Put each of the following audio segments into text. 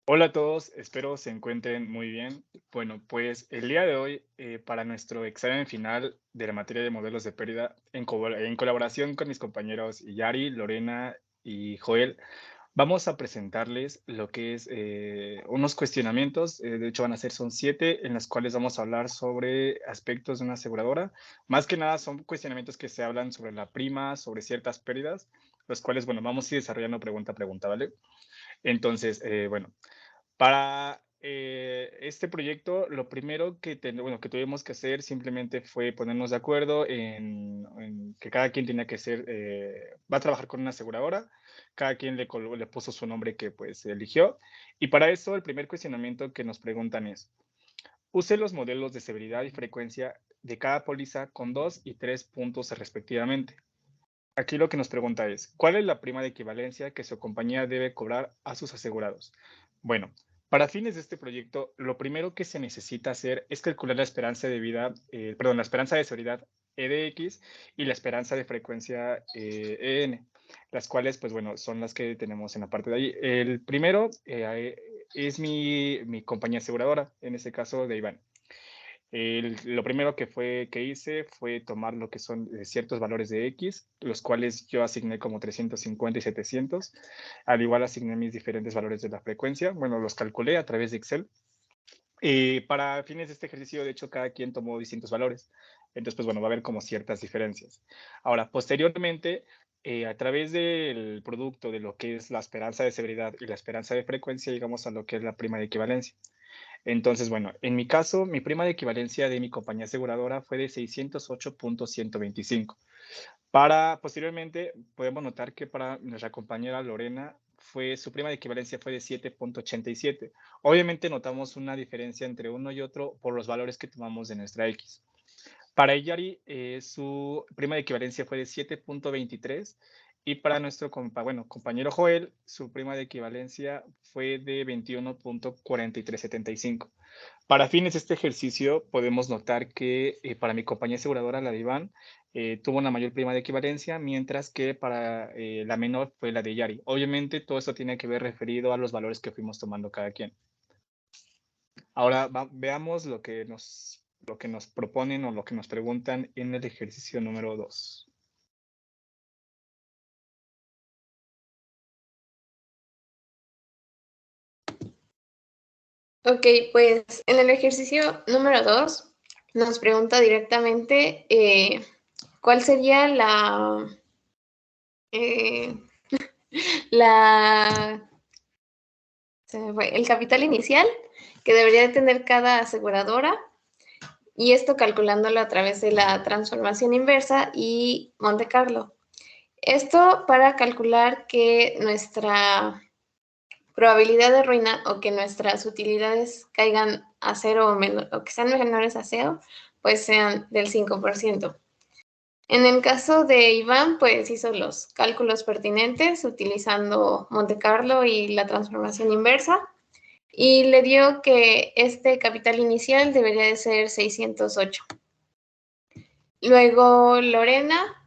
Hola a todos, espero se encuentren muy bien. Bueno, pues el día de hoy, para nuestro examen final de la materia de modelos de pérdida, en colaboración con mis compañeros Yari, Lorena y Joel, vamos a presentarles lo que es unos cuestionamientos. De hecho, van a ser, son 7, en los cuales vamos a hablar sobre aspectos de una aseguradora. Más que nada, son cuestionamientos que se hablan sobre la prima, sobre ciertas pérdidas, los cuales, bueno, vamos a ir desarrollando pregunta a pregunta, ¿vale? Entonces, bueno, para este proyecto, lo primero bueno, que tuvimos que hacer simplemente fue ponernos de acuerdo en que cada quien tenía que ser, va a trabajar con una aseguradora, cada quien le puso su nombre que pues eligió. Y para eso, el primer cuestionamiento que nos preguntan es, use los modelos de severidad y frecuencia de cada póliza con 2 y 3 puntos respectivamente. Aquí lo que nos pregunta es, ¿cuál es la prima de equivalencia que su compañía debe cobrar a sus asegurados? Bueno, para fines de este proyecto, lo primero que se necesita hacer es calcular la esperanza de vida, perdón, la esperanza de seguridad EDX y la esperanza de frecuencia EN, las cuales, pues bueno, son las que tenemos en la parte de ahí. El primero es mi compañía aseguradora, en este caso de Iván. Lo primero que hice fue tomar lo que son ciertos valores de X, los cuales yo asigné como 350 y 700. Al igual asigné mis diferentes valores de la frecuencia. Bueno, los calculé a través de Excel. Para fines de este ejercicio, de hecho, cada quien tomó distintos valores. Entonces, pues bueno, va a haber como ciertas diferencias. Ahora, posteriormente, a través del producto de lo que es la esperanza de severidad y la esperanza de frecuencia, llegamos a lo que es la prima de equivalencia. Entonces, bueno, en mi caso, mi prima de equivalencia de mi compañía aseguradora fue de 608.125. Para posteriormente, podemos notar que para nuestra compañera Lorena, su prima de equivalencia fue de 7.87. Obviamente notamos una diferencia entre uno y otro por los valores que tomamos de nuestra X. Para Iyari, su prima de equivalencia fue de 7.23 y para nuestro compañero Joel, su prima de equivalencia fue de 21.4375. Para fines de este ejercicio, podemos notar que para mi compañía aseguradora, la de Iván, tuvo una mayor prima de equivalencia, mientras que para la menor fue la de Yari. Obviamente, todo esto tiene que ver referido a los valores que fuimos tomando cada quien. Ahora veamos lo que nos proponen o lo que nos preguntan en el ejercicio número 2. Ok, pues en el ejercicio número 2 nos pregunta directamente cuál sería eh, el capital inicial que debería de tener cada aseguradora, y esto calculándolo a través de la transformación inversa y Monte Carlo. Esto para calcular que nuestra probabilidad de ruina o que nuestras utilidades caigan a cero o que sean menores a cero, pues sean del 5%. En el caso de Iván, pues hizo los cálculos pertinentes utilizando Monte Carlo y la transformación inversa, y le dio que este capital inicial debería de ser 608. Luego Lorena,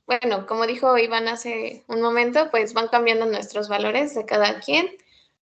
bueno, como dijo Iván hace un momento, pues van cambiando nuestros valores de cada quien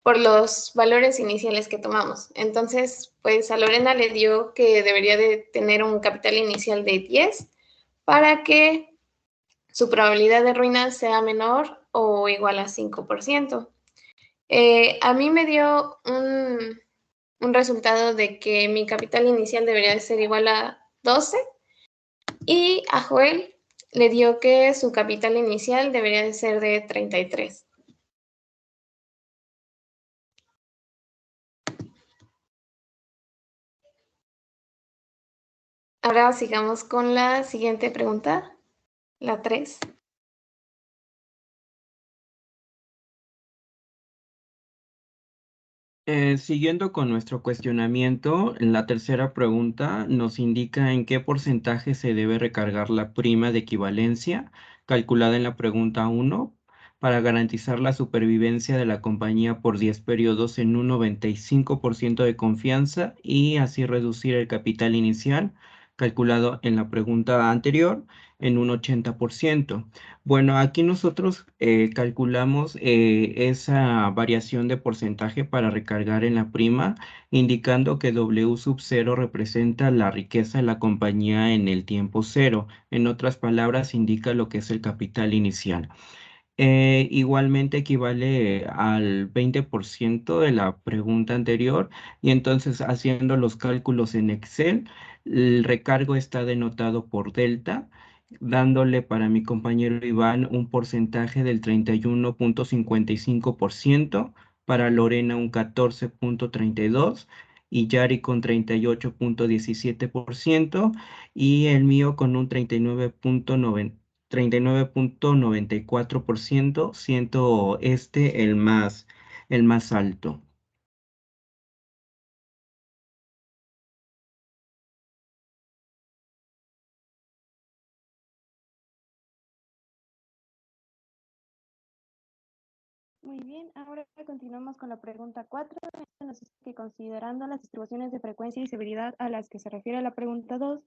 por los valores iniciales que tomamos. Entonces, pues a Lorena le dio que debería de tener un capital inicial de 10 para que su probabilidad de ruina sea menor o igual a 5%. A mí me dio un resultado de que mi capital inicial debería de ser igual a 12, y a Joel le dio que su capital inicial debería de ser de 33. Ahora sigamos con la siguiente pregunta, la 3. Siguiendo con nuestro cuestionamiento, en la tercera pregunta nos indica en qué porcentaje se debe recargar la prima de equivalencia calculada en la pregunta 1 para garantizar la supervivencia de la compañía por 10 periodos en un 95% de confianza y así reducir el capital inicial calculado en la pregunta anterior en un 80%. Bueno, aquí nosotros calculamos esa variación de porcentaje para recargar en la prima, indicando que W sub 0 representa la riqueza de la compañía en el tiempo cero. En otras palabras, indica lo que es el capital inicial. Igualmente equivale al 20% de la pregunta anterior, y entonces haciendo los cálculos en Excel, el recargo está denotado por delta, dándole para mi compañero Iván un porcentaje del 31,55%, para Lorena un 14,32% y Yari con 38,17% y el mío con un 39,94%, siendo este el más alto. Muy bien, ahora continuamos con la pregunta 4. Esta nos dice que considerando las distribuciones de frecuencia y severidad a las que se refiere la pregunta 2,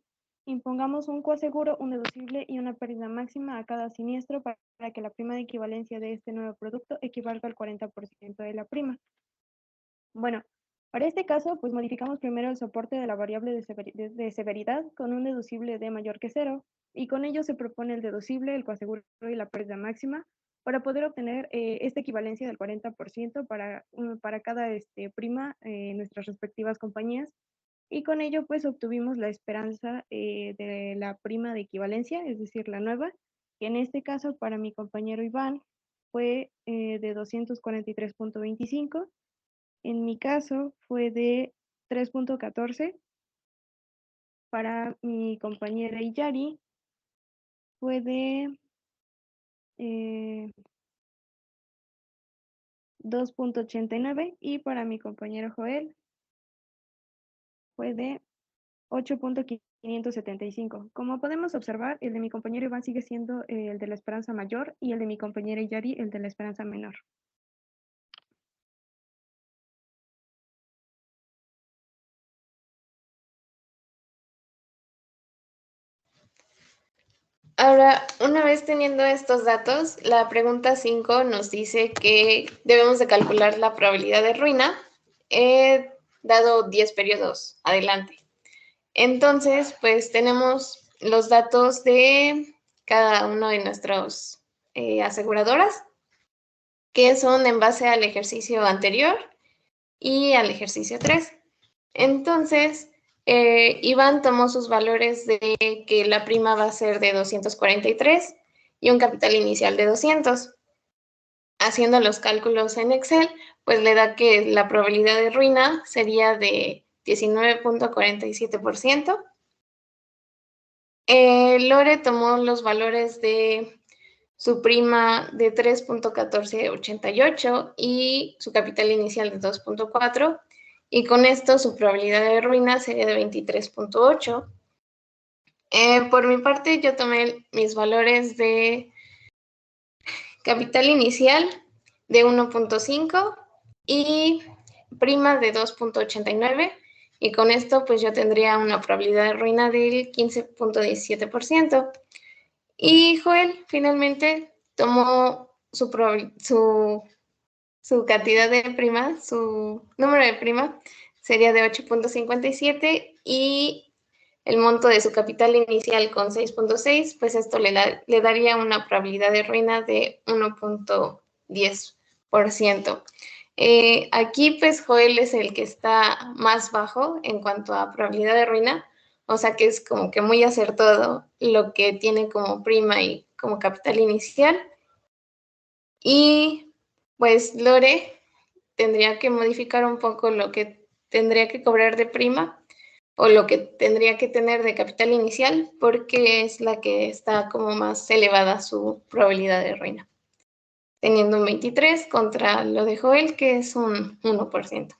impongamos un coaseguro, un deducible y una pérdida máxima a cada siniestro para que la prima de equivalencia de este nuevo producto equivalga al 40% de la prima. Bueno, para este caso, pues modificamos primero el soporte de la variable de severidad con un deducible de mayor que 0, y con ello se propone el deducible, el coaseguro y la pérdida máxima para poder obtener esta equivalencia del 40% para cada prima en nuestras respectivas compañías. Y con ello, pues obtuvimos la esperanza de la prima de equivalencia, es decir, la nueva, que en este caso para mi compañero Iván fue de 243,25. En mi caso fue de 3,14. Para mi compañera Iyari fue de 2,89 y para mi compañero Joel fue de 8,575. Como podemos observar, el de mi compañero Iván sigue siendo el de la esperanza mayor y el de mi compañera Iyari el de la esperanza menor. Ahora, una vez teniendo estos datos, la pregunta 5 nos dice que debemos de calcular la probabilidad de ruina dado 10 periodos adelante. Entonces, pues tenemos los datos de cada uno de nuestras aseguradoras, que son en base al ejercicio anterior y al ejercicio 3. Entonces, Iván tomó sus valores de que la prima va a ser de 243 y un capital inicial de 200. Haciendo los cálculos en Excel, pues le da que la probabilidad de ruina sería de 19,47%. Lore tomó los valores de su prima de 3,1488 y su capital inicial de 2,4, y con esto su probabilidad de ruina sería de 23,8. Por mi parte, yo tomé mis valores de capital inicial de 1,5 y prima de 2,89, y con esto pues yo tendría una probabilidad de ruina del 15,17%. Y Joel finalmente tomó su cantidad de prima, su número de prima sería de 8,57 y el monto de su capital inicial con 6,6, pues esto le daría una probabilidad de ruina de 1,10%. Aquí pues Joel es el que está más bajo en cuanto a probabilidad de ruina, o sea que es como que muy acertado lo que tiene como prima y como capital inicial. Y pues Lore tendría que modificar un poco lo que tendría que cobrar de prima o lo que tendría que tener de capital inicial, porque es la que está como más elevada su probabilidad de ruina, teniendo un 23 contra lo de Joel, que es un 1%.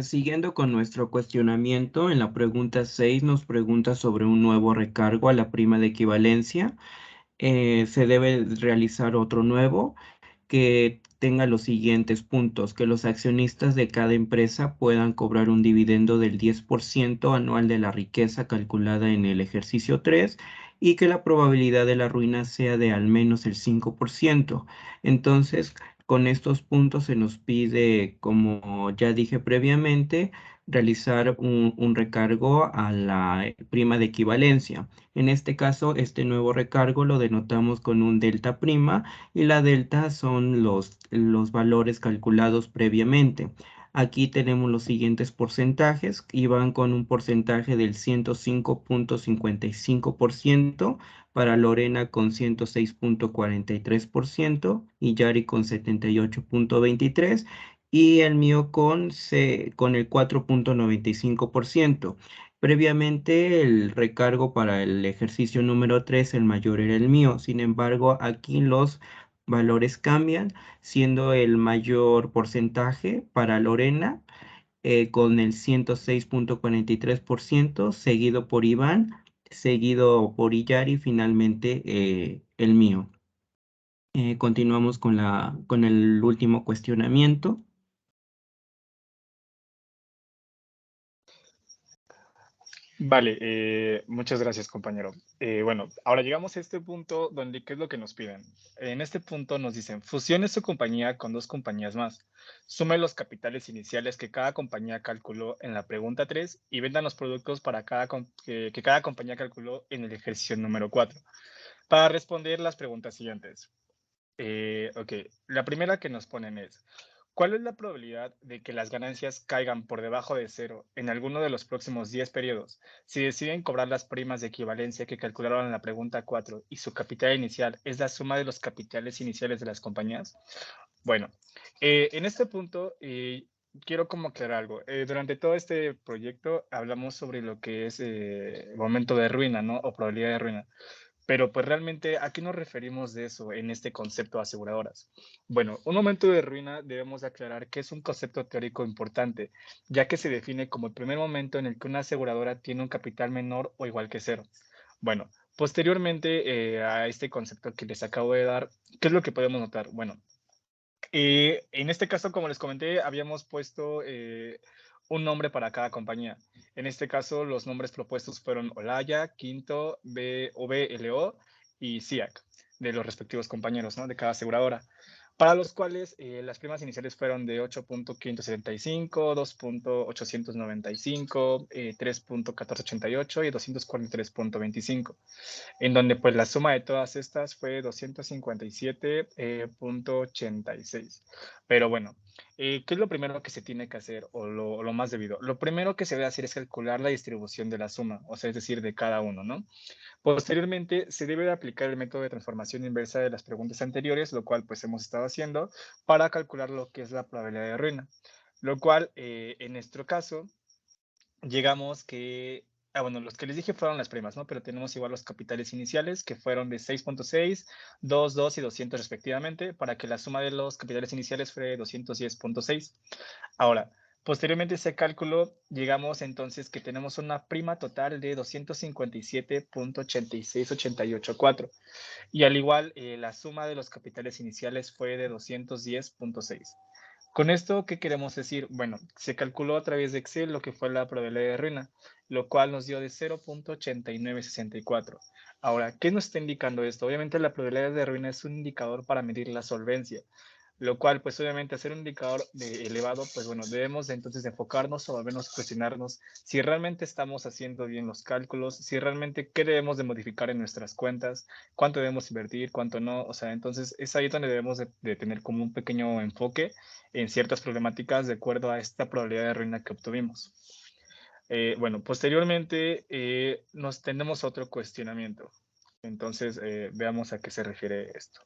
Siguiendo con nuestro cuestionamiento, en la pregunta 6 nos pregunta sobre un nuevo recargo a la prima de equivalencia. Se debe realizar otro nuevo que tenga los siguientes puntos: que los accionistas de cada empresa puedan cobrar un dividendo del 10% anual de la riqueza calculada en el ejercicio 3 y que la probabilidad de la ruina sea de al menos el 5%. Entonces, con estos puntos se nos pide, como ya dije previamente, realizar un recargo a la prima de equivalencia. En este caso, este nuevo recargo lo denotamos con un delta prima y la delta son los valores calculados previamente. Aquí tenemos los siguientes porcentajes y van con un porcentaje del 105.55%, para Lorena con 106.43% y Yari con 78.23% y el mío con el 4.95%. Previamente el recargo para el ejercicio número 3, el mayor era el mío. Sin embargo, aquí los valores cambian, siendo el mayor porcentaje para Lorena con el 106.43%, seguido por Iván, seguido por Iyari, finalmente el mío. Continuamos con el último cuestionamiento. Vale, muchas gracias, compañero. Bueno, ahora llegamos a este punto donde, ¿qué es lo que nos piden? En este punto nos dicen, fusione su compañía con 2 compañías más. Sume los capitales iniciales que cada compañía calculó en la pregunta 3 y vendan los productos para que cada compañía calculó en el ejercicio número 4. Para responder las preguntas siguientes. Ok, la primera que nos ponen es, ¿cuál es la probabilidad de que las ganancias caigan por debajo de cero en alguno de los próximos 10 periodos si deciden cobrar las primas de equivalencia que calcularon en la pregunta 4 y su capital inicial es la suma de los capitales iniciales de las compañías? Bueno, en este punto quiero como aclarar algo. Durante todo este proyecto hablamos sobre lo que es momento de ruina, ¿no? O probabilidad de ruina. Pero pues realmente, ¿a qué nos referimos de eso en este concepto de aseguradoras? Bueno, un momento de ruina debemos aclarar que es un concepto teórico importante, ya que se define como el primer momento en el que una aseguradora tiene un capital menor o igual que cero. Bueno, posteriormente a este concepto que les acabo de dar, ¿qué es lo que podemos notar? Bueno, en este caso, como les comenté, habíamos puesto un nombre para cada compañía. En este caso, los nombres propuestos fueron Olaya, Quinto, VLO y SIAC, de los respectivos compañeros, ¿no? De cada aseguradora, para los cuales las primas iniciales fueron de 8.575, 2.895, 3.1488 y 243.25, en donde pues la suma de todas estas fue 257.86. Pero bueno, ¿qué es lo primero que se tiene que hacer o lo más debido? Lo primero que se debe hacer es calcular la distribución de la suma, o sea, es decir, de cada uno, ¿no? Posteriormente, se debe de aplicar el método de transformación inversa de las preguntas anteriores, lo cual pues hemos estado haciendo, para calcular lo que es la probabilidad de ruina, lo cual en nuestro caso llegamos que, bueno, los que les dije fueron las primas, ¿no? Pero tenemos igual los capitales iniciales, que fueron de 6.6, 2, 2 y 200 respectivamente, para que la suma de los capitales iniciales fuera 210.6. Ahora, posteriormente a ese cálculo, llegamos entonces que tenemos una prima total de 257.86884. Y al igual, la suma de los capitales iniciales fue de 210.6. Con esto, ¿qué queremos decir? Bueno, se calculó a través de Excel lo que fue la probabilidad de ruina, lo cual nos dio de 0.8964. Ahora, ¿qué nos está indicando esto? Obviamente la probabilidad de ruina es un indicador para medir la solvencia, lo cual, pues obviamente, hacer un indicador elevado, pues bueno, debemos entonces enfocarnos o al menos cuestionarnos si realmente estamos haciendo bien los cálculos, si realmente qué debemos de modificar en nuestras cuentas, cuánto debemos invertir, cuánto no. O sea, entonces es ahí donde debemos de tener como un pequeño enfoque en ciertas problemáticas de acuerdo a esta probabilidad de ruina que obtuvimos. Bueno, posteriormente nos tenemos otro cuestionamiento. Entonces, veamos a qué se refiere esto.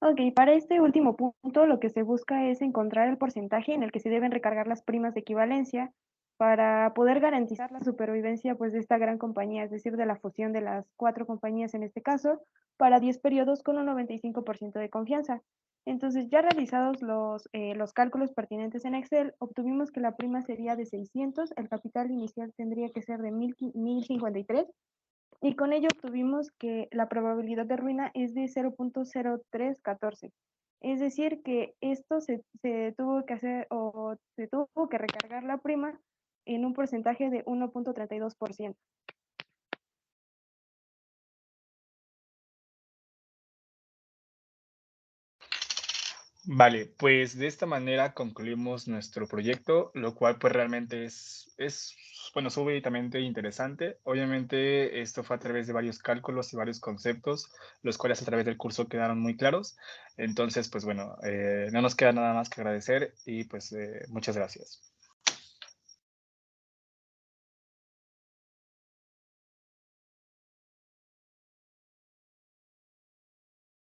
Ok, para este último punto lo que se busca es encontrar el porcentaje en el que se deben recargar las primas de equivalencia para poder garantizar la supervivencia pues, de esta gran compañía, es decir, de la fusión de las 4 compañías en este caso, para 10 periodos con un 95% de confianza. Entonces, ya realizados los cálculos pertinentes en Excel, obtuvimos que la prima sería de 600, el capital inicial tendría que ser de 1053, y con ello obtuvimos que la probabilidad de ruina es de 0.0314. Es decir, que esto se tuvo que hacer o se tuvo que recargar la prima en un porcentaje de 1.32%. Vale, pues de esta manera concluimos nuestro proyecto, lo cual pues realmente es bueno, súbitamente interesante. Obviamente esto fue a través de varios cálculos y varios conceptos, los cuales a través del curso quedaron muy claros. Entonces, pues bueno, no nos queda nada más que agradecer y pues muchas gracias.